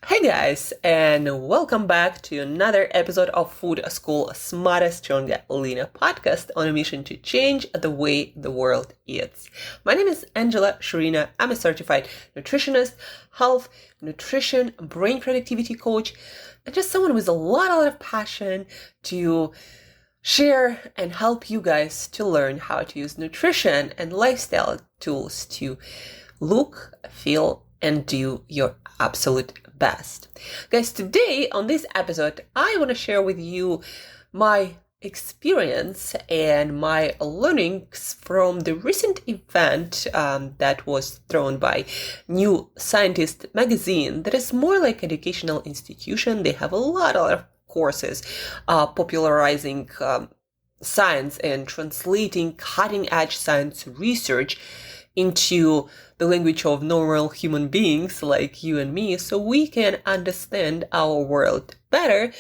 Hey guys, and welcome back to another episode of Food School Smarter, Stronger, Leaner podcast on a mission to change the way the world eats. My name is Angela Shurina. I'm a certified nutritionist, health, nutrition, brain productivity coach, and just someone with a lot of passion to share and help you guys to learn how to use nutrition and lifestyle tools to look, feel, and do your absolute best. Guys, today on this episode, I want to share with you my experience and my learnings from the recent event that was thrown by Neuroscience magazine. That is more like educational institution. They have a lot of courses popularizing science and translating cutting-edge science research into the language of normal human beings like you and me, so we can understand our world better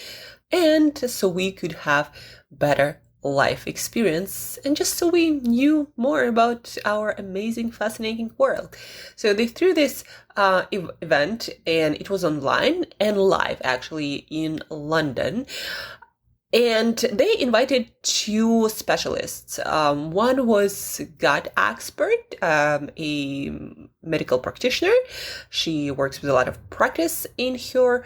and so we could have better life experience and just so we knew more about our amazing, fascinating world. So they threw this event, and it was online and live actually in London. And they invited two specialists. One was gut expert, a medical practitioner. She works with a lot of practice in her,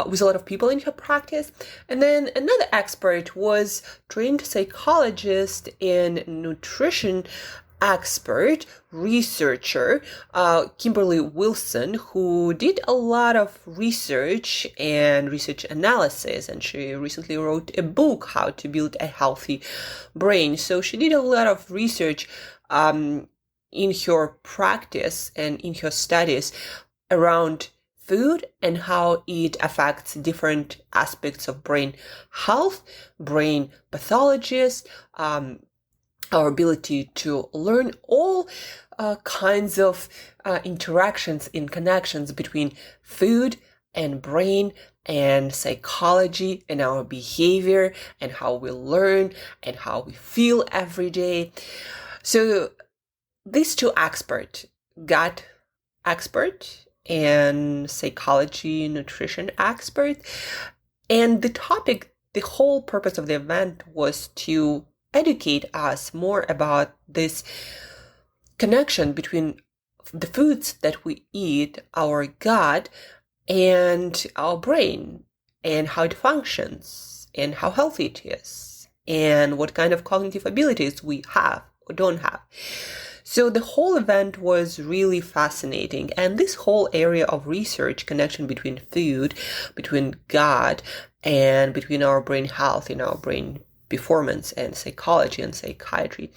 with a lot of people in her practice. And then another expert was trained psychologist and nutrition expert, researcher, Kimberly Wilson, who did a lot of research and research analysis, and she recently wrote a book, How to Build a Healthy Brain. So she did a lot of research in her practice and in her studies around food and how it affects different aspects of brain health, brain pathologies, our ability to learn all kinds of interactions and connections between food and brain and psychology and our behavior and how we learn and how we feel every day. So these two experts, gut expert and psychology nutrition expert, and the whole purpose of the event was to educate us more about this connection between the foods that we eat, our gut, and our brain, and how it functions, and how healthy it is, and what kind of cognitive abilities we have or don't have. So the whole event was really fascinating, and this whole area of research, connection between food, between gut, and between our brain health and our brain performance and psychology and psychiatry.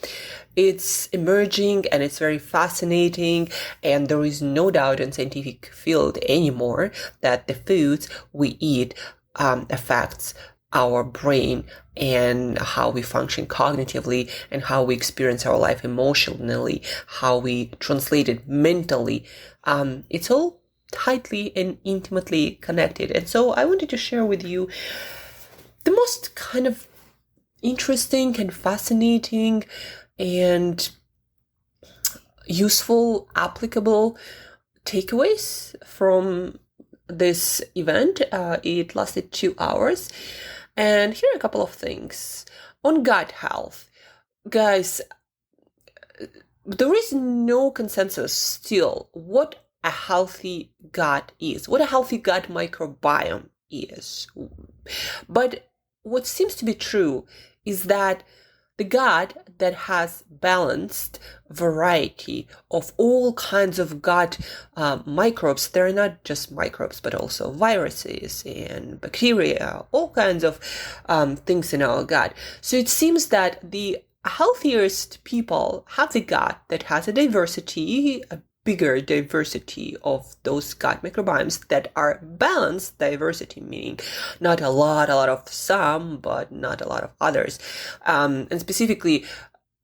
It's emerging and it's very fascinating, and there is no doubt in scientific field anymore that the foods we eat affects our brain and how we function cognitively and how we experience our life emotionally, how we translate it mentally. It's all tightly and intimately connected. And so I wanted to share with you the most kind of interesting and fascinating and useful, applicable takeaways from this event. It lasted 2 hours. And here are a couple of things. On gut health, guys, there is no consensus still what a healthy gut is, what a healthy gut microbiome is. But what seems to be true is that the gut that has balanced variety of all kinds of gut microbes, they're not just microbes, but also viruses and bacteria, all kinds of things in our gut. So it seems that the healthiest people have the gut that has a diversity, a bigger diversity of those gut microbiomes that are balanced diversity, meaning not a lot of some, but not a lot of others. And specifically,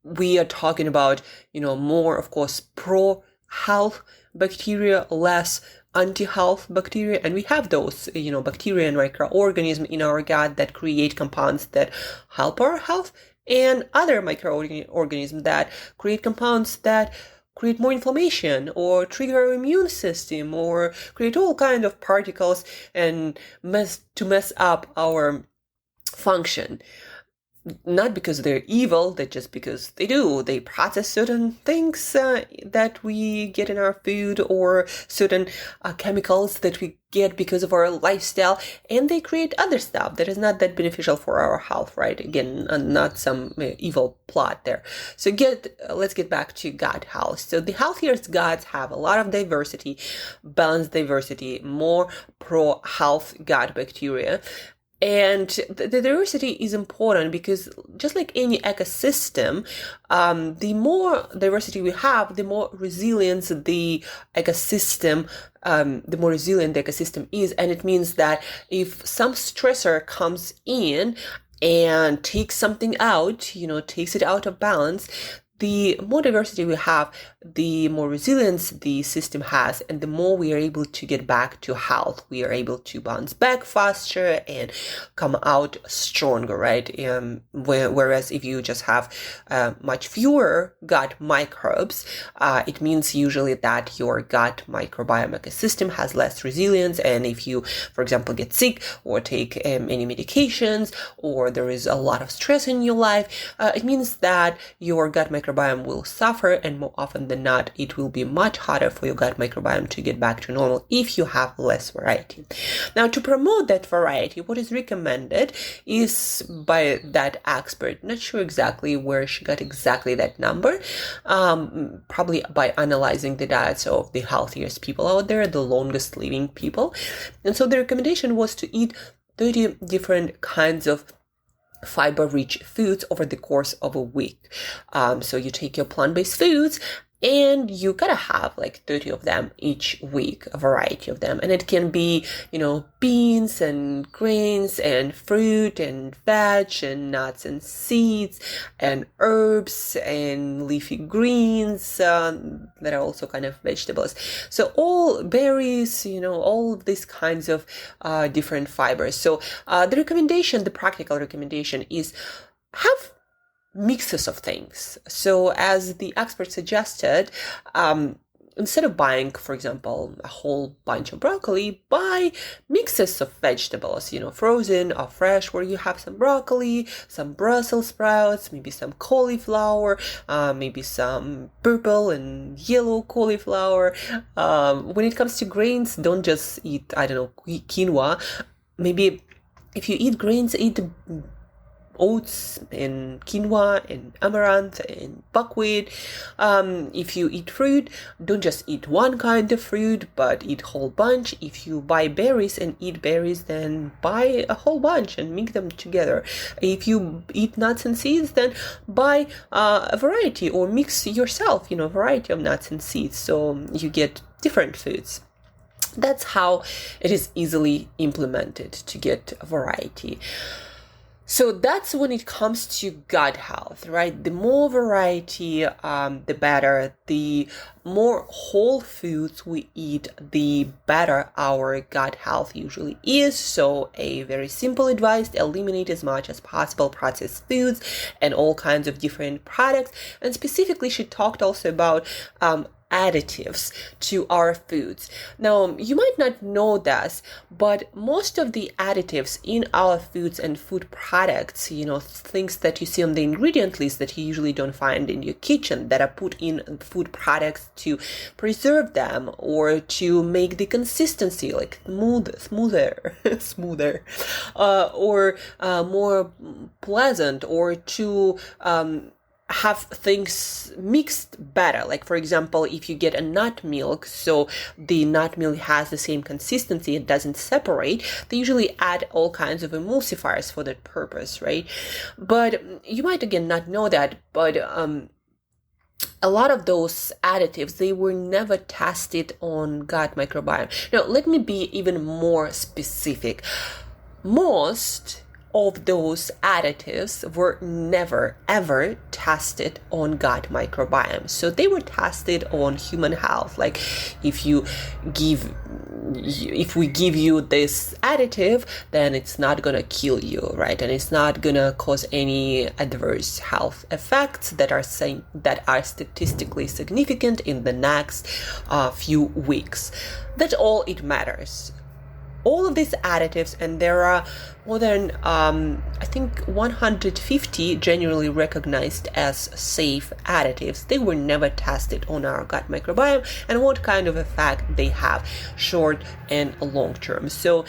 we are talking about, more, of course, pro-health bacteria, less anti-health bacteria. And we have those, bacteria and microorganisms in our gut that create compounds that help our health, and other microorganisms that create compounds that create more inflammation or trigger our immune system or create all kind of particles and mess up our function. Not because they're evil, that just because they do. They process certain things that we get in our food or certain chemicals that we get because of our lifestyle, and they create other stuff that is not that beneficial for our health, right? Again, not some evil plot there. So let's get back to gut health. So the healthiest guts have a lot of diversity, balanced diversity, more pro-health gut bacteria. And the diversity is important because just like any ecosystem, the more diversity we have, the more resilience the ecosystem is. And it means that if some stressor comes in and takes something out, takes it out of balance, the more diversity we have, the more resilience the system has, and the more we are able to get back to health. We are able to bounce back faster and come out stronger, right? Whereas if you just have much fewer gut microbes, it means usually that your gut microbiome ecosystem has less resilience. And if you, for example, get sick or take any medications, or there is a lot of stress in your life, it means that your gut microbiome will suffer, and more often than not, it will be much harder for your gut microbiome to get back to normal if you have less variety. Now, to promote that variety, what is recommended is by that expert. Not sure exactly where she got exactly that number, probably by analyzing the diets of the healthiest people out there, the longest living people. And so the recommendation was to eat 30 different kinds of fiber-rich foods over the course of a week. So you take your plant-based foods and you gotta have like 30 of them each week, a variety of them. And it can be, beans and grains and fruit and veg and nuts and seeds and herbs and leafy greens that are also kind of vegetables. So all berries, all of these kinds of different fibers. So the practical recommendation is have mixes of things. So as the expert suggested, instead of buying, for example, a whole bunch of broccoli, buy mixes of vegetables, frozen or fresh, where you have some broccoli, some Brussels sprouts, maybe some cauliflower, maybe some purple and yellow cauliflower. When it comes to grains, don't just eat, quinoa. Maybe if you eat grains, eat oats and quinoa and amaranth and buckwheat. If you eat fruit, don't just eat one kind of fruit, but eat whole bunch. If you buy berries and eat berries, then buy a whole bunch and mix them together. If you eat nuts and seeds, then buy a variety or mix yourself, a variety of nuts and seeds, so you get different foods. That's how it is easily implemented to get a variety. So that's when it comes to gut health, right? The more variety, the better. The more whole foods we eat, the better our gut health usually is. So a very simple advice: eliminate as much as possible processed foods and all kinds of different products. And specifically, she talked also about additives to our foods. Now, you might not know this, but most of the additives in our foods and food products, things that you see on the ingredient list that you usually don't find in your kitchen, that are put in food products to preserve them or to make the consistency like smoother, or more pleasant, or to have things mixed better. Like, for example, if you get a nut milk, so the nut milk has the same consistency, it doesn't separate, they usually add all kinds of emulsifiers for that purpose, right? But you might again not know that, but a lot of those additives, they were never tested on gut microbiome. Now, let me be even more specific. Most of those additives were never ever tested on gut microbiome. So they were tested on human health. Like if you give if we give you this additive, then it's not gonna kill you, right? And it's not gonna cause any adverse health effects that are statistically significant in the next few weeks. That's all it matters. All of these additives, and there are more than, I think 150 generally recognized as safe additives. They were never tested on our gut microbiome and what kind of effect they have, short and long term. So,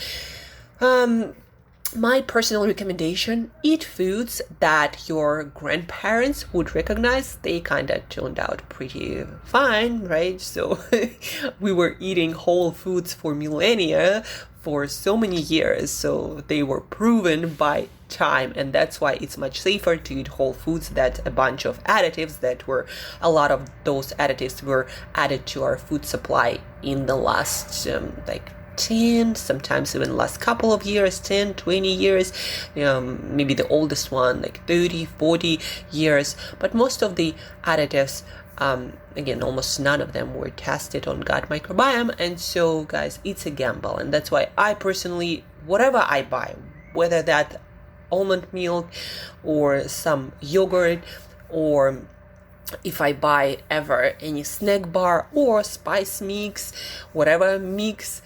my personal recommendation, eat foods that your grandparents would recognize. They kind of turned out pretty fine, right? So we were eating whole foods for millennia, for so many years. So they were proven by time, and that's why it's much safer to eat whole foods than a bunch of additives a lot of those additives were added to our food supply in the last 10, sometimes even last couple of years, 10, 20 years, maybe the oldest one, 30, 40 years. But most of the additives, again, almost none of them were tested on gut microbiome. And so, guys, it's a gamble. And that's why I personally, whatever I buy, whether that almond milk or some yogurt, or if I buy ever any snack bar or spice mix, whatever mix,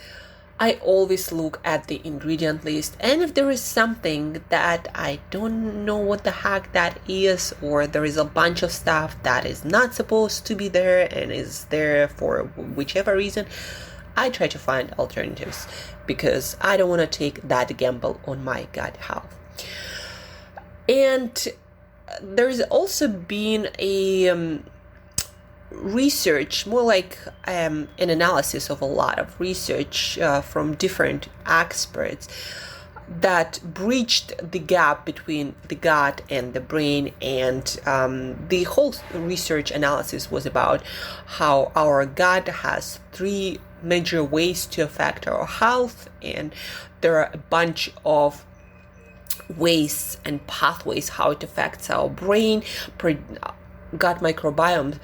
I always look at the ingredient list, and if there is something that I don't know what the heck that is, or there is a bunch of stuff that is not supposed to be there and is there for whichever reason, I try to find alternatives because I don't want to take that gamble on my gut health. And there's also been a research, more like an analysis of a lot of research from different experts that breached the gap between the gut and the brain. And the whole research analysis was about how our gut has 3 major ways to affect our health, and there are a bunch of ways and pathways how it affects our brain. Gut microbiome,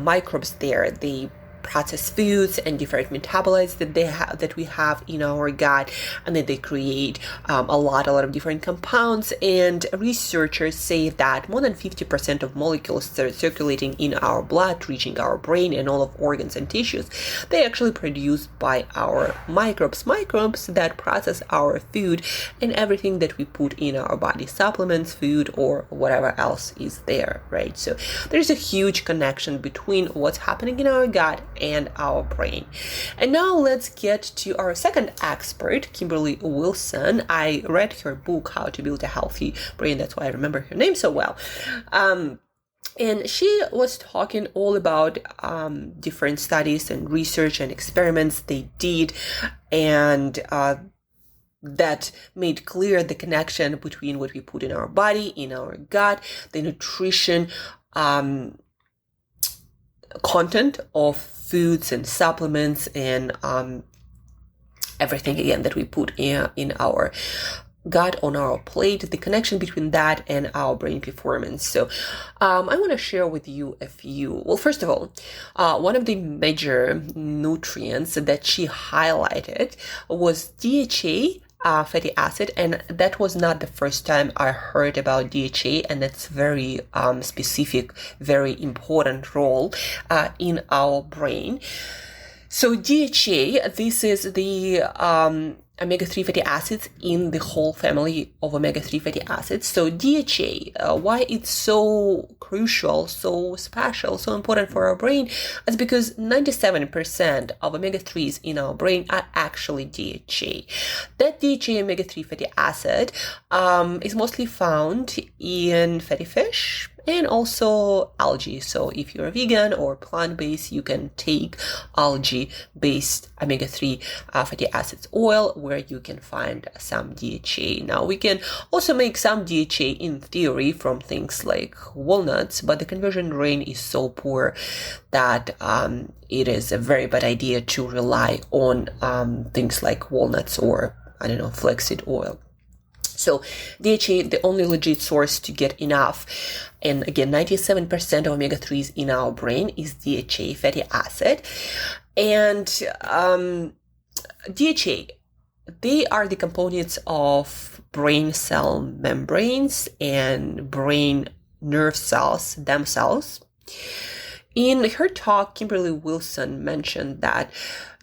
microbes there, they process foods and different metabolites that we have in our gut, and then they create a lot of different compounds. And researchers say that more than 50% of molecules that are circulating in our blood, reaching our brain and all of organs and tissues, they actually produced by our microbes that process our food and everything that we put in our body, supplements, food, or whatever else is there, right? So there's a huge connection between what's happening in our gut and our brain. And now let's get to our second expert, Kimberly Wilson. I read her book, How to Build a Healthy Brain. That's why I remember her name so well. And she was talking all about different studies and research and experiments they did, and that made clear the connection between what we put in our body, in our gut, the nutrition content of foods and supplements, and everything again that we put in our gut, on our plate, the connection between that and our brain performance. So I want to share with you a few. Well, first of all, one of the major nutrients that she highlighted was DHA, fatty acid, and that was not the first time I heard about DHA, and it's very specific, very important role in our brain. So DHA, this is the omega-3 fatty acids in the whole family of omega-3 fatty acids. So DHA, why it's so crucial, so special, so important for our brain, is because 97% of omega-3s in our brain are actually DHA. That DHA omega-3 fatty acid is mostly found in fatty fish and also algae. So if you're a vegan or plant-based, you can take algae-based omega-3 fatty acids oil, where you can find some DHA. Now, we can also make some DHA in theory from things like walnuts, but the conversion rate is so poor that it is a very bad idea to rely on things like walnuts or, flaxseed oil. So DHA, the only legit source to get enough, and again, 97% of omega-3s in our brain is DHA fatty acid. And DHA, they are the components of brain cell membranes and brain nerve cells themselves. In her talk, Kimberly Wilson mentioned that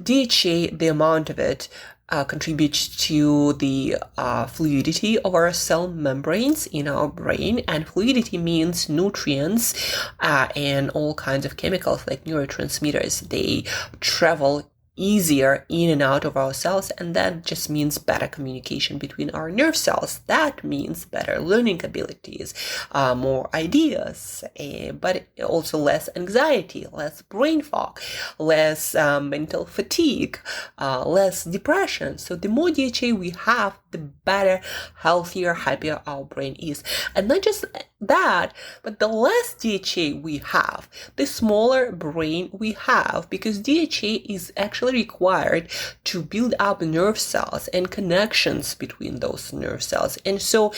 DHA, the amount of it, contributes to the fluidity of our cell membranes in our brain. And fluidity means nutrients and all kinds of chemicals like neurotransmitters. They travel easier in and out of our cells, and that just means better communication between our nerve cells. That means better learning abilities, more ideas, but also less anxiety, less brain fog, less mental fatigue, less depression. So the more DHA we have, the better, healthier, happier our brain is. And not just that, but the less DHA we have, the smaller brain we have, because DHA is actually required to build up nerve cells and connections between those nerve cells. And so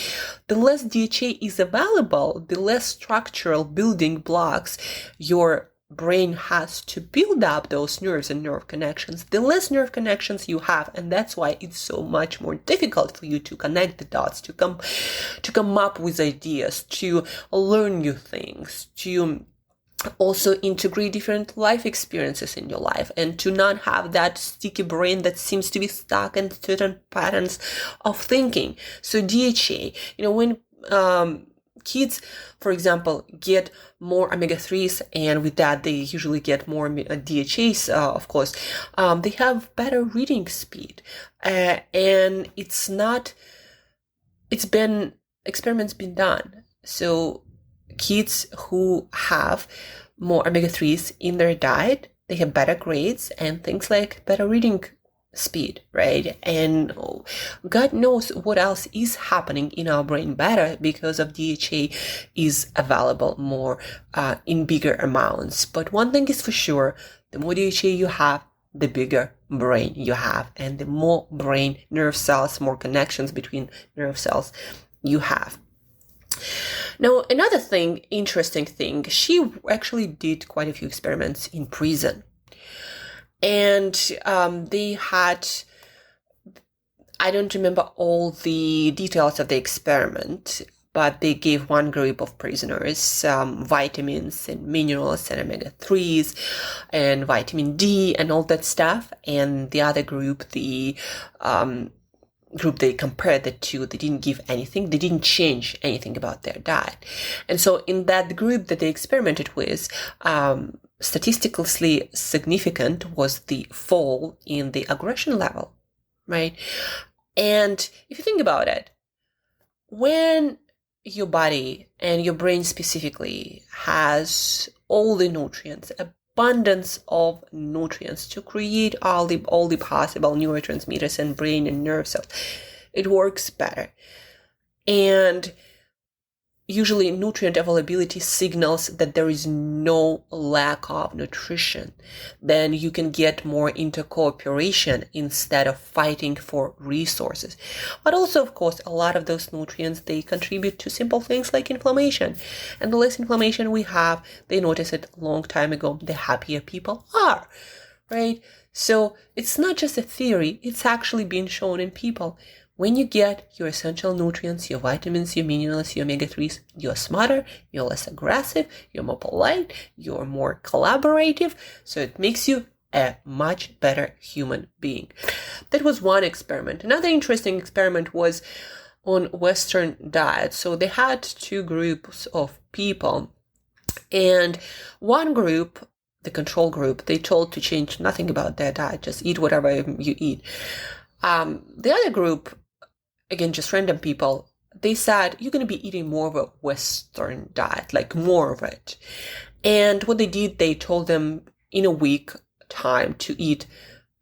the less DHA is available, the less structural building blocks your brain has to build up those nerves and nerve connections, the less nerve connections you have. And that's why it's so much more difficult for you to connect the dots, to come up with ideas, to learn new things, to also integrate different life experiences in your life, and to not have that sticky brain that seems to be stuck in certain patterns of thinking. So DHA, when kids, for example, get more omega-3s, and with that they usually get more DHAs, of course, they have better reading speed. And experiments been done. So kids who have more omega-3s in their diet, they have better grades and things like better reading speed, right? And God knows what else is happening in our brain better because of DHA is available more in bigger amounts. But one thing is for sure, the more DHA you have, the bigger brain you have, and the more brain nerve cells, more connections between nerve cells you have. Now, another interesting thing, she actually did quite a few experiments in prison. And they had, I don't remember all the details of the experiment, but they gave one group of prisoners vitamins and minerals and omega-3s and vitamin D and all that stuff. And the other group, the group they compared the two, they didn't give anything. They didn't change anything about their diet. And so in that group that they experimented with, statistically significant was the fall in the aggression level, right? And if you think about it, when your body and your brain specifically has all the nutrients, abundance of nutrients to create all the possible neurotransmitters and brain and nerve cells, it works better. And usually nutrient availability signals that there is no lack of nutrition. Then you can get more into cooperation instead of fighting for resources. But also, of course, a lot of those nutrients, they contribute to simple things like inflammation. And the less inflammation we have, they noticed it a long time ago, the happier people are, right? So it's not just a theory, it's actually been shown in people. When you get your essential nutrients, your vitamins, your minerals, your omega-3s, you're smarter, you're less aggressive, you're more polite, you're more collaborative. So it makes you a much better human being. That was one experiment. Another interesting experiment was on Western diet. So they had two groups of people, and one group, the control group, they told to change nothing about their diet, just eat whatever you eat. The other group, again, just random people, they said, you're going to be eating more of a Western diet, like more of it. And what they did, they told them in a week time to eat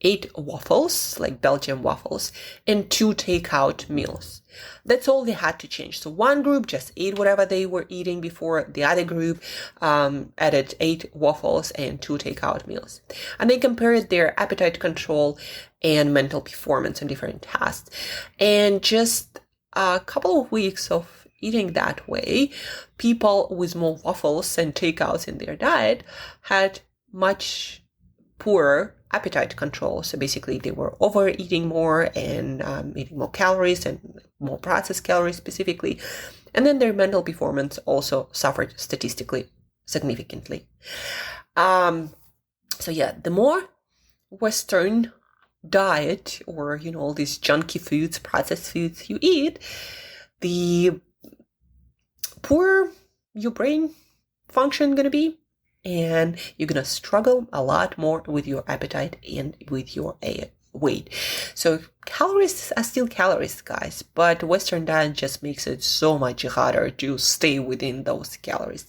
8 waffles, like Belgian waffles, and 2 takeout meals. That's all they had to change. So one group just ate whatever they were eating before. The other group added 8 waffles and 2 takeout meals. And they compared their appetite control and mental performance on different tasks. And just a couple of weeks of eating that way, people with more waffles and takeouts in their diet had much poorer appetite control. So basically they were overeating more and eating more calories and more processed calories specifically. And then their mental performance also suffered statistically significantly. The more Western diet or, all these junky foods, processed foods you eat, the poorer your brain function going to be. And you're going to struggle a lot more with your appetite and with your weight. So calories are still calories, guys, but Western diet just makes it so much harder to stay within those calories.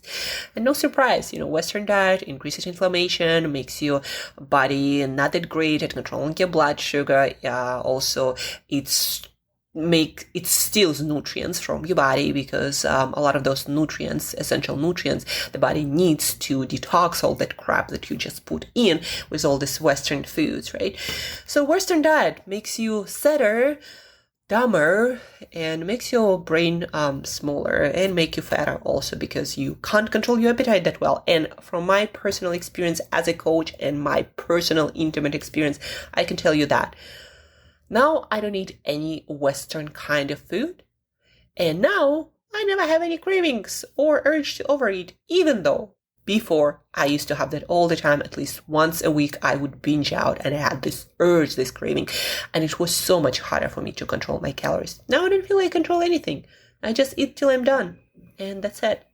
And no surprise, Western diet increases inflammation, makes your body not that great at controlling your blood sugar. Also, it steals nutrients from your body because a lot of those nutrients, essential nutrients, the body needs to detox all that crap that you just put in with all these Western foods, right? So Western diet makes you sadder, dumber, and makes your brain smaller and make you fatter also because you can't control your appetite that well. And from my personal experience as a coach and my personal intimate experience, I can tell you that. Now I don't eat any Western kind of food, and now I never have any cravings or urge to overeat, even though before I used to have that all the time. At least once a week I would binge out and I had this urge, this craving, and it was so much harder for me to control my calories. Now I don't feel like I control anything. I just eat till I'm done, and that's it.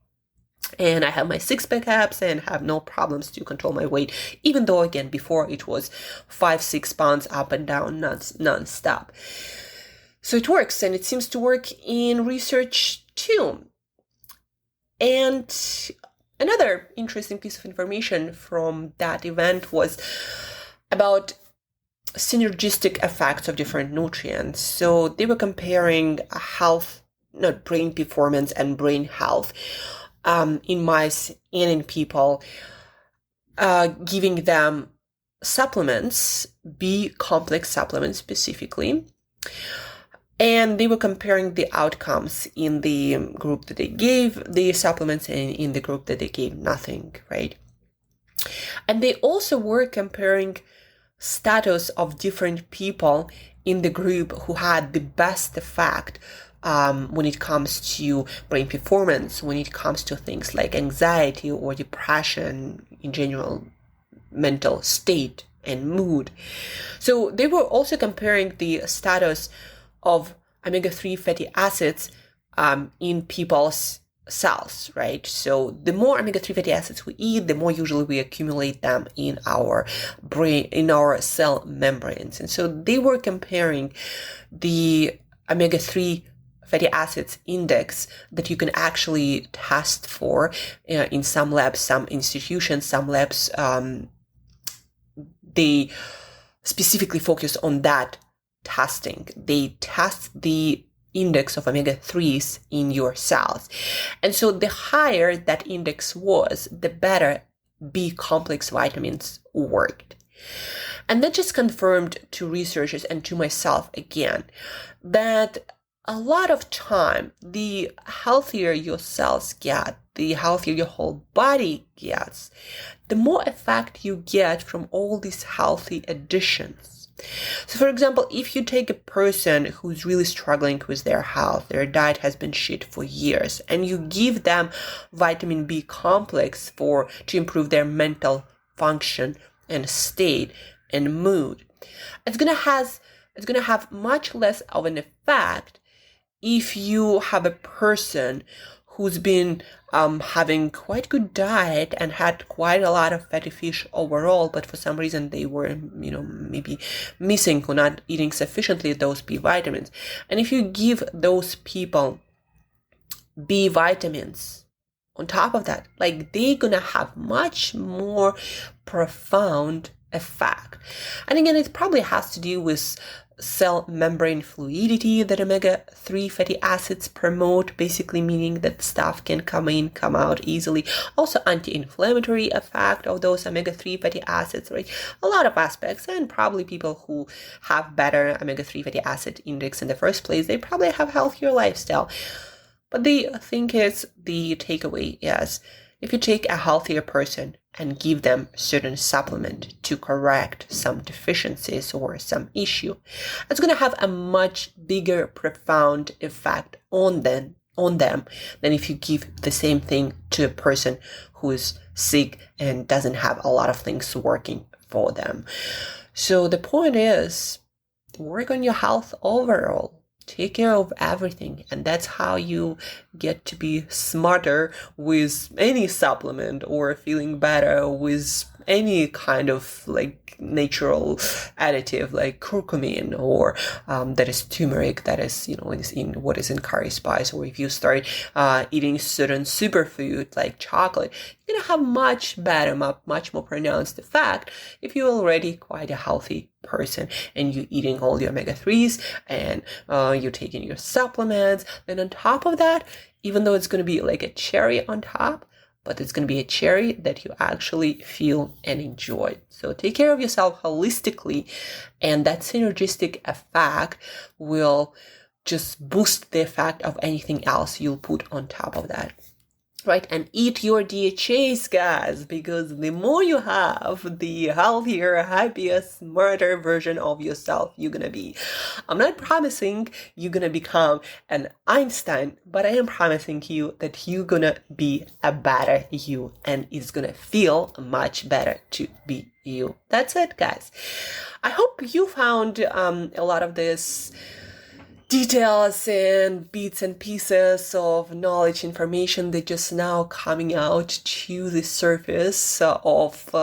And I have my 6-pack abs and have no problems to control my weight, even though, again, before it was 5-6 pounds up and down non-stop. So it works, and it seems to work in research too. And another interesting piece of information from that event was about synergistic effects of different nutrients. So they were comparing brain performance and brain health in mice and in people, giving them supplements, B complex supplements specifically. And they were comparing the outcomes in the group that they gave the supplements and in the group that they gave nothing, right? And they also were comparing status of different people in the group who had the best effect when it comes to brain performance, when it comes to things like anxiety or depression, in general, mental state and mood. So they were also comparing the status of omega-3 fatty acids in people's cells, right? So the more omega-3 fatty acids we eat, the more usually we accumulate them in our brain, in our cell membranes. And so they were comparing the omega-3 fatty acids index that you can actually test for in some labs, some institutions, some labs, they specifically focus on that testing. They test the index of omega-3s in your cells. And so the higher that index was, the better B complex vitamins worked. And that just confirmed to researchers and to myself again that a lot of time, the healthier your cells get, the healthier your whole body gets, the more effect you get from all these healthy additions. So for example, if you take a person who's really struggling with their health, their diet has been shit for years, and you give them vitamin B complex to improve their mental function and state and mood, it's gonna have much less of an effect if you have a person who's been having quite good diet and had quite a lot of fatty fish overall, but for some reason they were, maybe missing or not eating sufficiently those B vitamins. And if you give those people B vitamins on top of that, they're gonna have much more profound effect. And again, it probably has to do with cell membrane fluidity that omega-3 fatty acids promote, basically meaning that stuff can come in, come out easily. Also anti-inflammatory effect of those omega-3 fatty acids, right? A lot of aspects, and probably people who have better omega-3 fatty acid index in the first place, they probably have healthier lifestyle. But the thing is, the takeaway is, if you take a healthier person and give them certain supplement to correct some deficiencies or some issue, it's going to have a much bigger, profound effect on them than if you give the same thing to a person who is sick and doesn't have a lot of things working for them. So the point is, work on your health overall. Take care of everything, and that's how you get to be smarter with any supplement or feeling better with any kind of like natural additive like curcumin or that is turmeric, that is is in what is in curry spice. Or if you start eating certain superfood like chocolate, you're gonna have much better, much more pronounced effect if you're already quite a healthy person and you're eating all your omega-3s and you're taking your supplements. Then on top of that, even though it's going to be like a cherry on top, but it's going to be a cherry that you actually feel and enjoy. So take care of yourself holistically, and that synergistic effect will just boost the effect of anything else you'll put on top of that. Right? And eat your DHAs, guys, because the more you have, the healthier, happier, smarter version of yourself you're gonna be. I'm not promising you're gonna become an Einstein, but I am promising you that you're gonna be a better you, and it's gonna feel much better to be you. That's it, guys. I hope you found a lot of this details and bits and pieces of knowledge, information that just now coming out to the surface of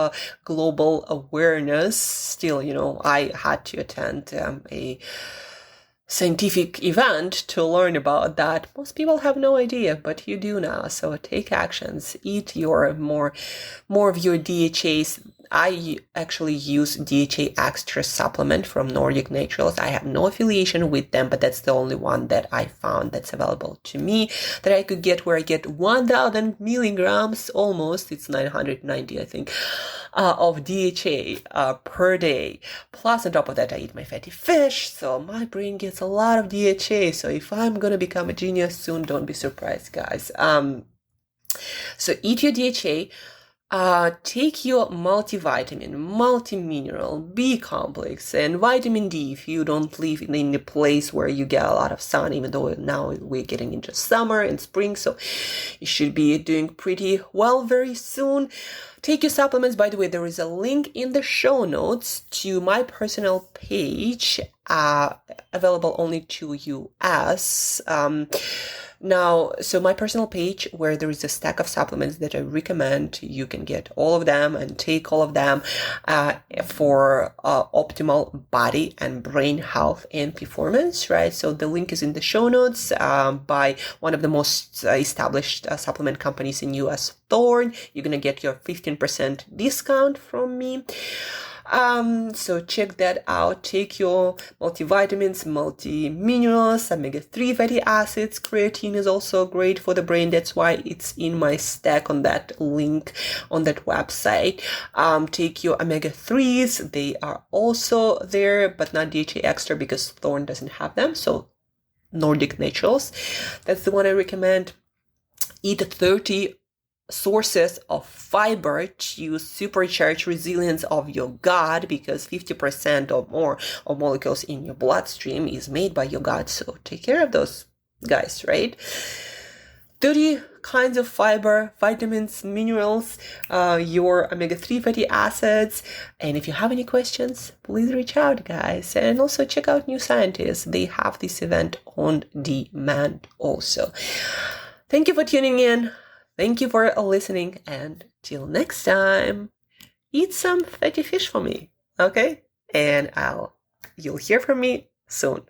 global awareness. Still, I had to attend a scientific event to learn about that. Most people have no idea, but you do now. So take actions. Eat your more of your DHAs. I actually use DHA Extra supplement from Nordic Naturals. I have no affiliation with them, but that's the only one that I found that's available to me that I could get, where I get 1,000 milligrams almost. It's 990, I think, of DHA per day. Plus, on top of that, I eat my fatty fish, so my brain gets a lot of DHA. So if I'm gonna become a genius soon, don't be surprised, guys. So eat your DHA. Take your multivitamin, multimineral, B complex, and vitamin D if you don't live in a place where you get a lot of sun, even though now we're getting into summer and spring, so you should be doing pretty well very soon. Take your supplements. By the way, there is a link in the show notes to my personal page, available only to US. Now, so my personal page, where there is a stack of supplements that I recommend, you can get all of them and take all of them for optimal body and brain health and performance, right? So the link is in the show notes by one of the most established supplement companies in US, Thorne. You're going to get your 15% discount from me. So check that out. Take your multivitamins, multiminerals, omega-3 fatty acids. Creatine is also great for the brain. That's why it's in my stack on that link on that website. Take your omega-3s. They are also there, but not DHA Extra because Thorne doesn't have them. So Nordic Naturals, that's the one I recommend. Eat 30 sources of fiber to supercharge resilience of your gut, because 50% or more of molecules in your bloodstream is made by your gut. So take care of those guys, right? 30 kinds of fiber, vitamins, minerals, your omega-3 fatty acids. And if you have any questions, please reach out, guys. And also check out Neuroscience. They have this event on demand also. Thank you for tuning in. Thank you for listening, and till next time, eat some fatty fish for me, okay? And you'll hear from me soon.